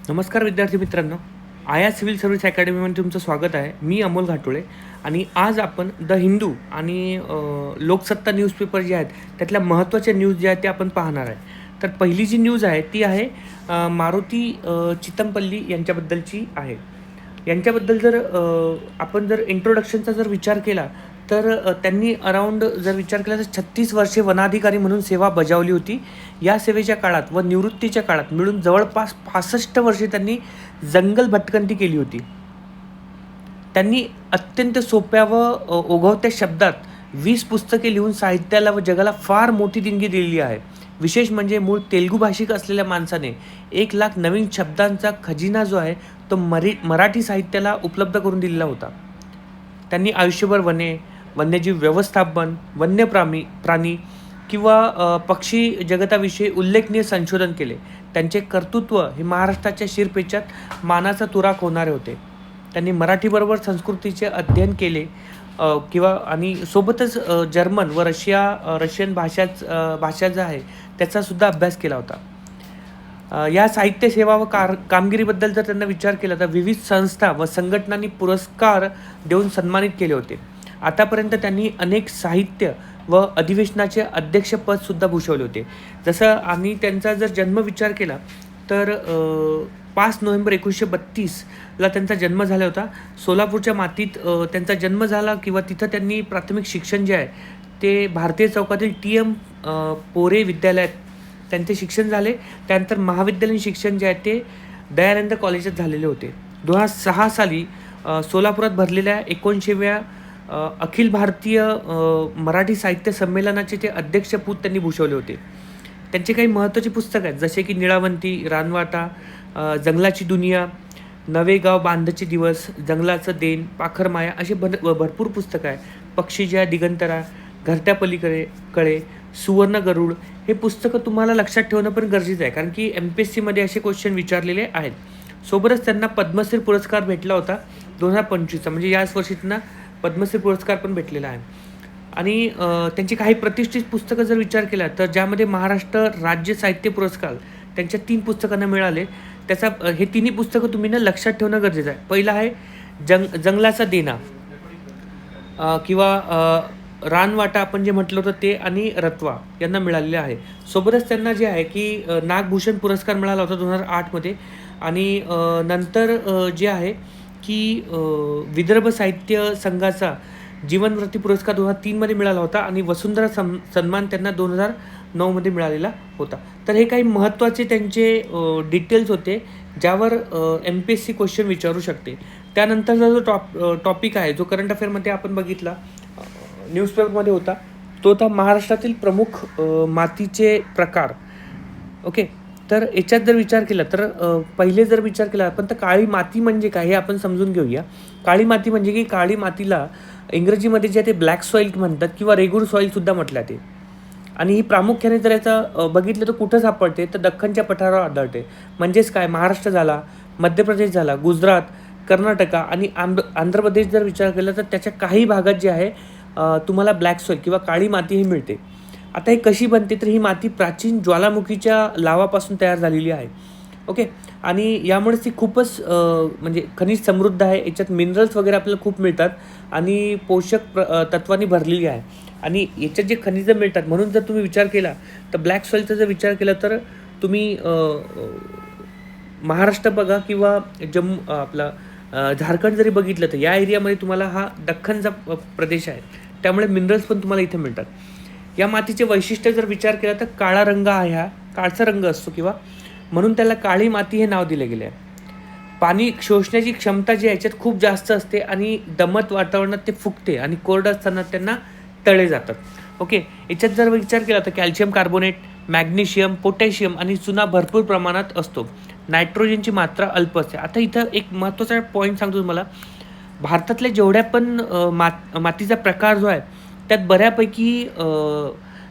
नमस्कार विद्यार्थी मित्रांनो, आया सिव्हिल सर्व्हिस अकॅडमीमध्ये तुमचं स्वागत आहे. मी अमोल घाटोळे आणि आज आपण द हिंदू आणि लोकसत्ता न्यूजपेपर जे आहेत त्यातल्या महत्त्वाच्या न्यूज ज्या आहेत त्या आपण पाहणार आहे. तर पहिली जी न्यूज आहे ती आहे मारुती चितमपल्ली यांच्याबद्दलची आहे. यांच्याबद्दल जर आपण जर इंट्रोडक्शनचा जर विचार केला तर त्यांनी अराऊंड जर विचार केला तर 36 वर्षे वनाधिकारी म्हणून सेवा बजावली होती. या सेवेच्या काळात व निवृत्तीच्या काळात मिळून जवळपास 65 वर्षे त्यांनी जंगल भटकंती केली होती. त्यांनी अत्यंत सोप्या व ओघवत्या शब्दात 20 पुस्तके लिहून साहित्याला व जगाला फार मोठी देणगी दिलेली आहे. विशेष म्हणजे मूळ तेलुगू भाषिक असलेल्या माणसाने 1,00,000 नवीन शब्दांचा खजिना जो आहे तो मराठी साहित्याला उपलब्ध करून दिलेला होता. त्यांनी आयुष्यभर वने, वन्यजीव व्यवस्थापन, प्राणी किंवा पक्षी जगताविषयी उल्लेखनीय संशोधन केले. त्यांचे कर्तृत्व हे महाराष्ट्राच्या शिरपेचात मानाचा तुराक होणारे होते. त्यांनी मराठीबरोबर संस्कृतीचे अध्ययन केले आणि सोबतच जर्मन व रशियन भाषा ज्या आहे त्याचासुद्धा अभ्यास केला होता. या साहित्य सेवा व कामगिरीबद्दल जर त्यांना विचार केला तर विविध संस्था व संघटनांनी पुरस्कार देऊन सन्मानित केले होते. आतापर्यंत त्यांनी अनेक साहित्य व अधिवेशनाचे अध्यक्षपदसुद्धा भूषवले होते. जसं आणि त्यांचा जर जन्म विचार केला तर 5 नोव्हेंबर 1932ला त्यांचा जन्म झाला होता. सोलापूरच्या मातीत त्यांचा जन्म झाला किंवा तिथं त्यांनी प्राथमिक शिक्षण जे आहे ते भारतीय चौकातील TM पोरे विद्यालयात त्यांचे शिक्षण झाले. त्यानंतर महाविद्यालयीन शिक्षण जे आहे ते दयानंद कॉलेजात झालेले होते. 2006 साली सोलापुरात भरलेल्या 79व्या अखिल भारतीय मराठी साहित्य संमेलनाचे ते अध्यक्षपद त्यांनी भूषवले होते. त्यांचे काही महत्त्वाची पुस्तकं आहेत जसे की निळावंती, रानवाटा, जंगलाची दुनिया, नवे गाव बांधचे दिवस, जंगलाचं देण, पाखरमाया अशी भरपूर पुस्तकं आहे. पक्षी ज्या दिगंतरा, घरट्या पलीकडे, सुवर्ण गरुड हे पुस्तकं तुम्हाला लक्षात ठेवणं पण गरजेचं आहे कारण की MPSCमध्ये असे क्वेश्चन विचारलेले आहेत. सोबतच त्यांना पद्मश्री पुरस्कार भेटला होता 2025चा, म्हणजे याच वर्षी त्यांना पद्मश्री पुरस्कार पण भेटलेला आहे. आणि त्यांची काही प्रतिष्ठित पुस्तकं जर विचार केला तर ज्यामध्ये महाराष्ट्र राज्य साहित्य पुरस्कार त्यांच्या 3 पुस्तकांना मिळाले. हे तिन्ही पुस्तकं तुम्ही लक्षात ठेवणं गरजेचं आहे. पहिलं आहे जंगलाचा देणा किंवा रानवाटा आपण जे म्हटलं होतं ते आणि रत्वा यांना मिळालेले आहे. सोबतच त्यांना जे आहे की नागभूषण पुरस्कार मिळाला होता 2008मध्ये आणि नंतर जे आहे की विदर्भ साहित्य संघाचा जीवनवृत्ती पुरस्कार 2003मध्ये मिळाला होता आणि वसुंधरा सन्मान त्यांना 2009मध्ये मिळालेला होता. तर हे काही महत्त्वाचे त्यांचे डिटेल्स होते ज्यावर MPSC क्वेश्चन विचारू शकते. त्यानंतरचा जो टॉपिक आहे जो करंट अफेअरमध्ये आपण बघितला न्यूजपेपरमध्ये होता तो होता महाराष्ट्रातील प्रमुख मातीचे प्रकार. ओके, तर याच्यात जर विचार केला तर पहिले जर विचार केला आपण तर काळी माती म्हणजे काय हे आपण समजून घेऊया. काळी माती म्हणजे की काळी मातीला इंग्रजीमध्ये जे ते ब्लॅक सॉईल म्हणतात किंवा रेगूर सॉईलसुद्धा म्हटलं जाते. आणि ही प्रामुख्याने जर याचा बघितलं तर कुठं सापडते तर दख्खनच्या पठारावर आढळते. म्हणजेच काय, महाराष्ट्र झाला, मध्य प्रदेश झाला, गुजरात, कर्नाटका आणि आंध्र प्रदेश जर विचार केला तर त्याच्या काही भागात जे आहे तुम्हाला ब्लॅक सॉईल किंवा काळी माती ही मिळते. आता ही कशी बनते तर ही माती प्राचीन ज्वालामुखीच्या लावापासून तयार झालेली आहे. ओके, आणि यामुळेच ती खूपच म्हणजे खनिज समृद्ध आहे. याच्यात मिनरल्स वगैरे आपल्याला खूप मिळतात आणि पोषक तत्वांनी भरलेली आहे आणि याच्यात जे खनिजं मिळतात म्हणून जर तुम्ही विचार केला तर ब्लॅक सॉईलचा जर विचार केला तर तुम्ही महाराष्ट्र बघा किंवा झारखंड जरी बघितलं तर या एरियामध्ये तुम्हाला हा दख्खनचा प्रदेश आहे, त्यामुळे मिनरल्स पण तुम्हाला इथे मिळतात. या मातीचे वैशिष्ट्य जर विचार केला तर काळा रंग आहे, हा काळचा रंग असतो किंवा म्हणून त्याला काळी माती हे नाव दिले गेले आहे. पाणी शोषण्याची क्षमता जी याच्यात खूप जास्त असते आणि दमट वातावरणात ते फुगते आणि कोरडं असताना त्यांना तळे जातात. ओके, याच्यात जर विचार केला तर कॅल्शियम कार्बोनेट, मॅग्नेशियम, पोटॅशियम आणि चुना भरपूर प्रमाणात असतो. नायट्रोजनची मात्रा अल्प असते. आता इथं एक महत्त्वाचा पॉईंट सांगतो तुम्हाला. भारतातल्या जेवढ्या पण मातीचा प्रकार जो आहे त्यात बऱ्यापैकी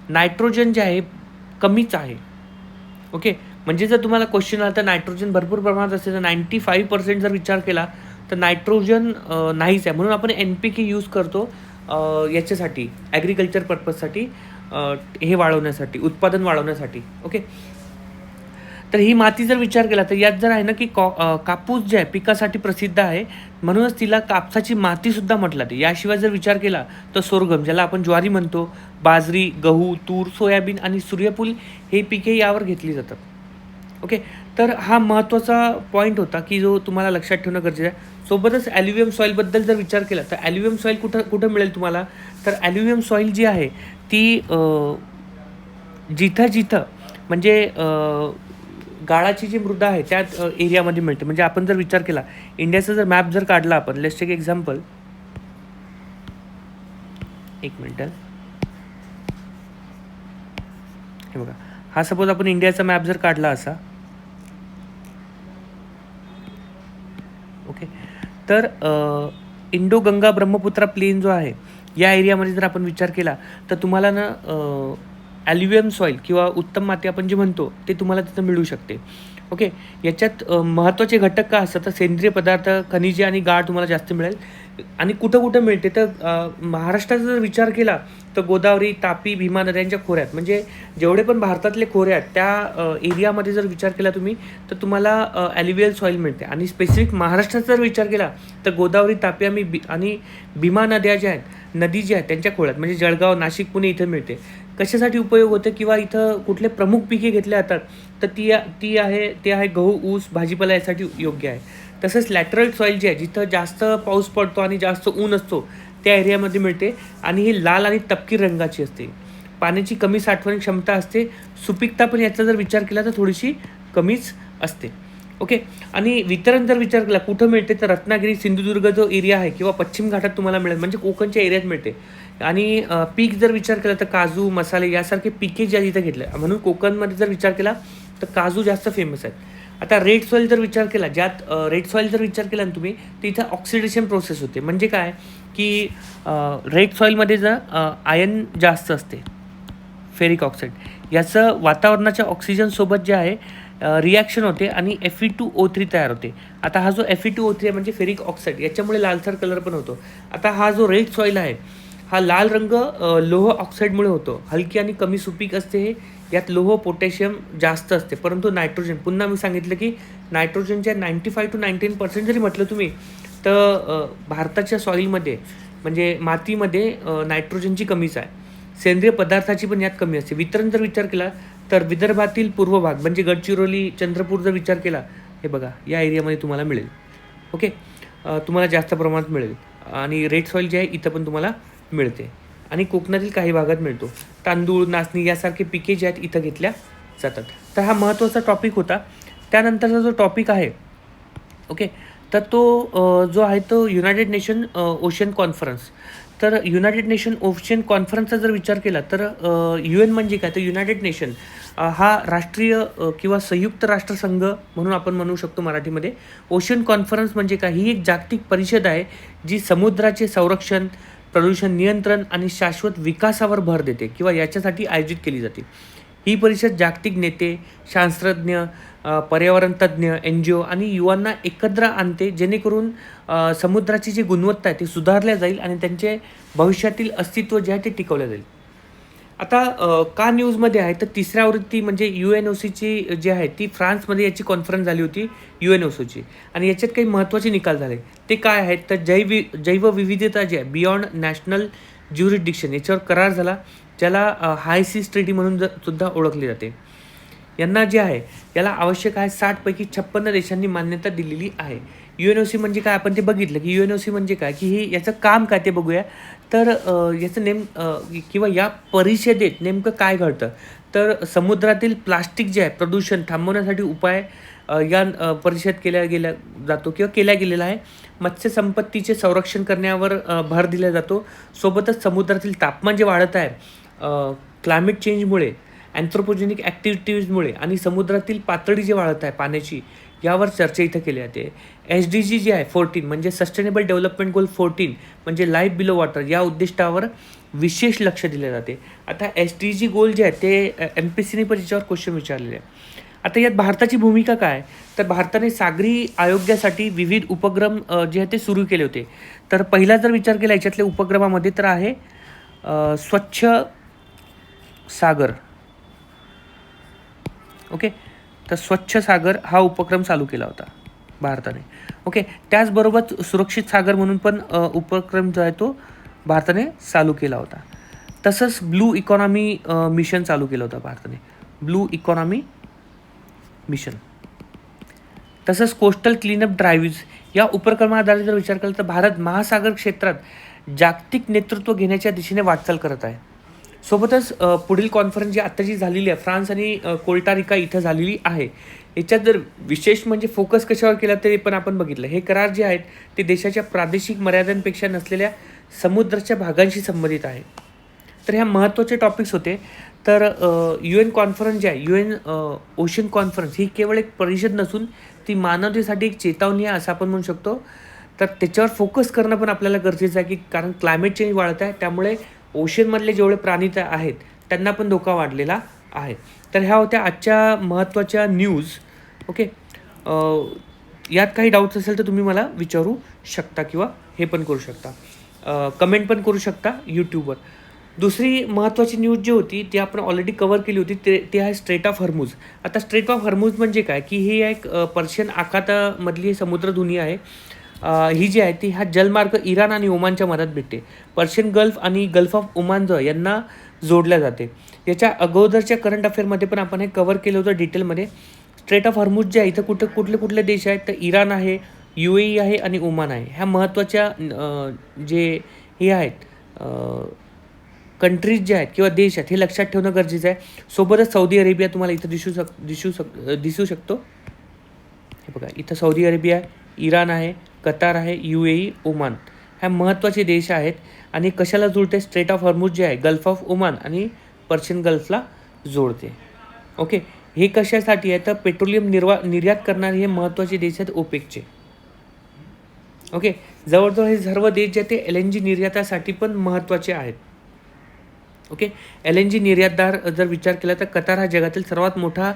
नायट्रोजन जे आहे कमीच आहे. ओके, म्हणजे जर तुम्हाला क्वेश्चन आला तर नायट्रोजन भरपूर प्रमाणात असेल तर 95% जर विचार केला तर नायट्रोजन नाहीच आहे. म्हणून आपण NPK यूज करतो याच्यासाठी, ॲग्रिकल्चर पर्पजसाठी, हे वाढवण्यासाठी, उत्पादन वाढवण्यासाठी. ओके, तर ही माती जर विचार केला तर यात जर आहे ना की कापूस जे आहे पिकासाठी प्रसिद्ध आहे, म्हणूनच तिला कापसाची मातीसुद्धा म्हटलं जाते. याशिवाय जर विचार केला तर सोरगम, ज्याला आपण ज्वारी म्हणतो, बाजरी, गहू, तूर, सोयाबीन आणि सूर्यफूल हे पिके यावर घेतली जातात. ओके. तर हा महत्त्वाचा पॉईंट होता की जो तुम्हाला लक्षात ठेवणं गरजेचं आहे. सोबतच ॲल्युमिनियम सॉईलबद्दल जर विचार केला तर ॲल्युमिनियम सॉईल कुठं कुठं मिळेल तुम्हाला, तर ॲल्युमिनियम सॉईल जी आहे ती जिथं जिथं म्हणजे गाळाची जी मृदा आहे त्या एरियामध्ये मिळते. म्हणजे आपण जर विचार केला, इंडियाचा जर मॅप जर काढला आपण, लेट्स टेक एक्झाम्पल, एक मिनिट, हे बघा, हा सपोज आपण इंडियाचा मॅप जर काढला असा, ओके, तर इंडो गंगा ब्रह्मपुत्रा प्लेन जो आहे या एरियामध्ये जर आपण विचार केला तर तुम्हाला ना ॲल्युमिनियम सॉईल किंवा उत्तम माती आपण जे म्हणतो ते तुम्हाला तिथं मिळू शकते. ओके. याच्यात महत्त्वाचे घटक काय असतात, तर सेंद्रिय पदार्थ, खनिजे आणि गाळ तुम्हाला जास्त मिळेल. आणि कुठं कुठं मिळते तर महाराष्ट्राचा जर विचार केला तर गोदावरी, तापी, भीमा नद्यांच्या खोऱ्यात, म्हणजे जेवढे पण भारतातले खोरे आहेत त्या एरियामध्ये जर विचार केला तुम्ही तर तुम्हाला ॲल्युवियल सॉईल मिळते. आणि स्पेसिफिक महाराष्ट्राचा जर विचार केला तर गोदावरी, तापी आणि भीमा नद्या ज्या आहेत, नदी जी आहेत त्यांच्या खोऱ्यात, म्हणजे जळगाव, नाशिक, पुणे इथं मिळते. कशासाठी उपयोग होते किंवा इथं कुठले प्रमुख पिके घेतले जातात, तर ते आहे गहू, ऊस, भाजीपाला यासाठी योग्य आहे. तसंच लॅटरल सॉईल जी आहे, जिथं जास्त पाऊस पडतो आणि जास्त ऊन असतो त्या एरियामध्ये मिळते. आणि ही लाल आणि तपकीर रंगाची असते. पाण्याची कमी साठवण क्षमता असते. सुपीकता पण याचा जर विचार केला तर थोडीशी कमीच असते. ओके. आणि वितरण जर विचार केला कुठं मिळते, तर रत्नागिरी, सिंधुदुर्ग जो एरिया आहे किंवा पश्चिम घाटात तुम्हाला मिळेल, म्हणजे कोकणच्या एरियात मिळते. आणि पीक जर विचार केला तर काजू, मसाले यासारखे पिके ज्या इथं घेतले, म्हणून कोकणमध्ये जर विचार केला तर काजू जास्त फेमस आहेत. आता रेड सॉईल जर विचार केला, ज्यात रेड सॉईल जर विचार केला ना तुम्ही, तर इथं ऑक्सिडेशन प्रोसेस होते. म्हणजे काय की रेड सॉईलमध्ये जर आयर्न जास्त असते, फेरिक ऑक्साईड, याचं वातावरणाच्या ऑक्सिजनसोबत जे आहे रिॲक्शन होते आणि Fe2O3 तयार होते. आता हा जो Fe2O3 म्हणजे फेरिक ऑक्साईड, याच्यामुळे लालसर कलर पण होतो. आता हा जो रेड सॉईल आहे हा लाल रंग लोह ऑक्साईडमुळे होतो. हलकी आणि कमी सुपीक असते हे. यात लोह, पोटॅशियम जास्त असते. परंतु नायट्रोजन, पुन्हा मी सांगितलं की नायट्रोजनच्या 95 to 99% जरी म्हटलं तुम्ही तर भारताच्या सॉईलमध्ये म्हणजे मातीमध्ये नायट्रोजनची कमीच आहे. सेंद्रिय पदार्थाची पण यात कमी असते. वितरण जर विचार केला तर विदर्भातील पूर्व भाग म्हणजे गडचिरोली, चंद्रपूर जर विचार केला, हे बघा या एरियामध्ये तुम्हाला मिळेल. ओके. तुम्हाला जास्त प्रमाणात मिळेल. आणि रेड सॉईल जे आहे इथं पण तुम्हाला मिळते. आणि कोकणातील काही भागात मिळतो. तांदूळ, नाचणी यासारखे पिके जे आहेत इथं घेतल्या जातात. तर हा महत्त्वाचा टॉपिक होता. त्यानंतरचा जो टॉपिक आहे, ओके, तर तो जो आहे तो युनायटेड नेशन ओशन कॉन्फरन्स. तर युनायटेड नेशन ओशन कॉन्फरन्सचा जर विचार केला तर UN म्हणजे काय, तर युनायटेड नेशन हा राष्ट्रीय किंवा संयुक्त राष्ट्रसंघ म्हणून आपण म्हणू शकतो मराठीमध्ये. ओशन कॉन्फरन्स म्हणजे काय, ही एक जागतिक परिषद आहे जी समुद्राचे संरक्षण, प्रदूषण नियंत्रण आणि शाश्वत विकासावर भर देते किंवा याच्यासाठी आयोजित केली जाते. ही परिषद जागतिक नेते, शास्त्रज्ञ, पर्यावरण तज्ज्ञ, NGO आणि युवांना एकत्र आणते, जेणेकरून समुद्राची जी गुणवत्ता आहे ती सुधारल्या जाईल आणि त्यांचे भविष्यातील अस्तित्व जे आहे ते टिकवलं जाईल. आता का न्यूजमध्ये आहे, तर तिसऱ्या आवृत्ती म्हणजे UNOCची जी आहे ती फ्रान्समध्ये याची कॉन्फरन्स झाली होती UNOCची. आणि याच्यात काही महत्त्वाचे निकाल झाले. ते काय आहेत, तर जैवविविधता जी आहे बियॉन्ड नॅशनल ज्युरिडिक्शन याच्यावर करार झाला, ज्याला हाय सीस ट्रीटी म्हणून सुद्धा ओळखले जाते. यांना जे आहे याला आवश्यक आहे 60 पैकी 56 देशांनी मान्यता दिलेली आहे. UNOC म्हणजे काय आपण ते बघितलं की UNOC म्हणजे काय, की हे याचं काम काय ते बघूया. तर याचं किंवा या परिषदेत नेमकं काय घडतं, तर समुद्रातील प्लास्टिक जे आहे प्रदूषण थांबवण्यासाठी उपाय या परिषद केल्या गेलेला आहे. मत्स्य संपत्तीचे संरक्षण करण्यावर भर दिला जातो. सोबतच समुद्रातील तापमान जे वाढत आहे क्लायमेट चेंजमुळे, अँथ्रोपोजेनिक ॲक्टिव्हिटीजमुळे आणि समुद्रातील पातळी जी वाढत आहे पाण्याची, यावर चर्चा इथं केली जाते. SDG जे आहे 14 म्हणजे सस्टेनेबल डेव्हलपमेंट गोल 14 म्हणजे लाईफ बिलो वॉटर या उद्दिष्टावर विशेष लक्ष दिले जाते. आता SDG गोल जे आहे ते MPSCने पण याच्यावर क्वेश्चन विचारलेले आहे. आता यात भारताची भूमिका काय, तर भारताने सागरी आरोग्यासाठी विविध उपक्रम जे आहे ते सुरू केले होते. तर पहिला जर विचार केला याच्यातल्या उपक्रमामध्ये तर आहे स्वच्छ सागर. ओके. तर स्वच्छ सागर हा उपक्रम चालू केला होता भारताने. ओके, त्याचबरोबर सुरक्षित सागर म्हणून पण उपक्रम जो आहे तो भारताने चालू केला होता. तसंच ब्लू इकॉनॉमी मिशन चालू केलं होतं भारताने, ब्लू इकॉनॉमी मिशन. तसंच कोस्टल क्लीनअप ड्राईव्ज या उपक्रमाद्वारे जर विचार केला तर भारत महासागर क्षेत्रात जागतिक नेतृत्व घेण्याच्या दिशेने वाटचाल करत आहे. सोबतच पुढील कॉन्फरन्स जी आत्ताची झालेली आहे फ्रान्स आणि कोस्टारिका इथं झालेली आहे, याच्यात जर विशेष म्हणजे फोकस कशावर केला ते पण आपण बघितलं. हे करार जे आहेत ते देशाच्या प्रादेशिक मर्यादांपेक्षा नसलेल्या समुद्राच्या भागांशी संबंधित आहे. तर ह्या महत्त्वाचे टॉपिक्स होते. तर UN कॉन्फरन्स जी आहे, UN ओशन कॉन्फरन्स ही केवळ एक परिषद नसून ती मानवतेसाठी एक चेतावणी आहे असं आपण म्हणू शकतो. तर त्याच्यावर फोकस करणं पण आपल्याला गरजेचं आहे, की कारण क्लायमेट चेंज वाढत आहे, त्यामुळे ओशनमधले जेवढे प्राणी आहेत त्यांना पण धोका वाढलेला आहे. तर ह्या होत्या आजच्या महत्त्वाच्या न्यूज. ओके, यात काही डाऊट्स असेल तर तुम्ही मला विचारू शकता किंवा हे पण करू शकता, कमेंट पण करू शकता यूट्यूबवर. दुसरी महत्त्वाची न्यूज जी होती ती आपण ऑलरेडी कवर केली होती, ते आहे स्ट्रेट ऑफ हॉर्मुझ. आता स्ट्रेट ऑफ हॉर्मुझ म्हणजे काय, की ही एक पर्शियन आखातामधली समुद्रधुनी आहे. ही जी आहे ती हा जलमार्ग इराण आणि ओमानच्या मध्यात भेटते. पर्शियन गल्फ आणि गल्फ ऑफ ओमान जो यांना जोडल्या जाते. याच्या अगोदरच्या करंट अफेअरमध्ये पण आपण हे कवर केलं होतं डिटेलमध्ये. स्ट्रेट ऑफ हॉर्मुझ जे आहे इथं कुठले देश आहेत तर इराण आहे, UAE आहे आणि ओमान आहे. ह्या महत्त्वाच्या जे हे आहेत कंट्रीज जे आहेत किंवा देश आहेत हे लक्षात ठेवणं गरजेचं आहे. सोबतच सौदी अरेबिया तुम्हाला इथं दिसू शकतो. हे बघा, इथं सौदी अरेबिया, इराण आहे, कतार आहे, UAE, ओमान ह्या महत्त्वाचे देश आहेत. आणि कशाला जोडते, स्ट्रेट ऑफ हॉर्मुझ जे आहे गल्फ ऑफ ओमान आणि पर्शियन गल्फला जोडते. ओके, हे कशासाठी आहे तर पेट्रोलियम निर्यात करणारे हे महत्त्वाचे देश आहेत ओपेकचे. ओके, जवळजवळ हे सर्व देश जे ते LNG निर्यातासाठी पण महत्त्वाचे आहेत. ओके, LNG निर्यातदार जर विचार केला तर कतार हा जगातील सर्वात मोठा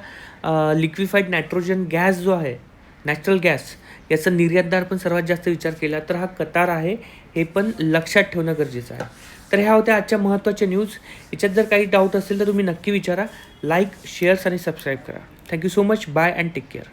लिक्विफाईड नायट्रोजन गॅस जो आहे, नॅचरल गॅस, याचा निर्यातदार पण सर्वात जास्त विचार केला तर हा कतार आहे. हे पण लक्षात ठेवणं गरजेचं आहे. तर ह्या होत्या आजच्या महत्त्वाच्या न्यूज. याच्यात जर काही डाऊट असेल तर तुम्ही नक्की विचारा. लाईक, शेअर्स आणि सबस्क्राईब करा. Thank you so much. Bye and take care.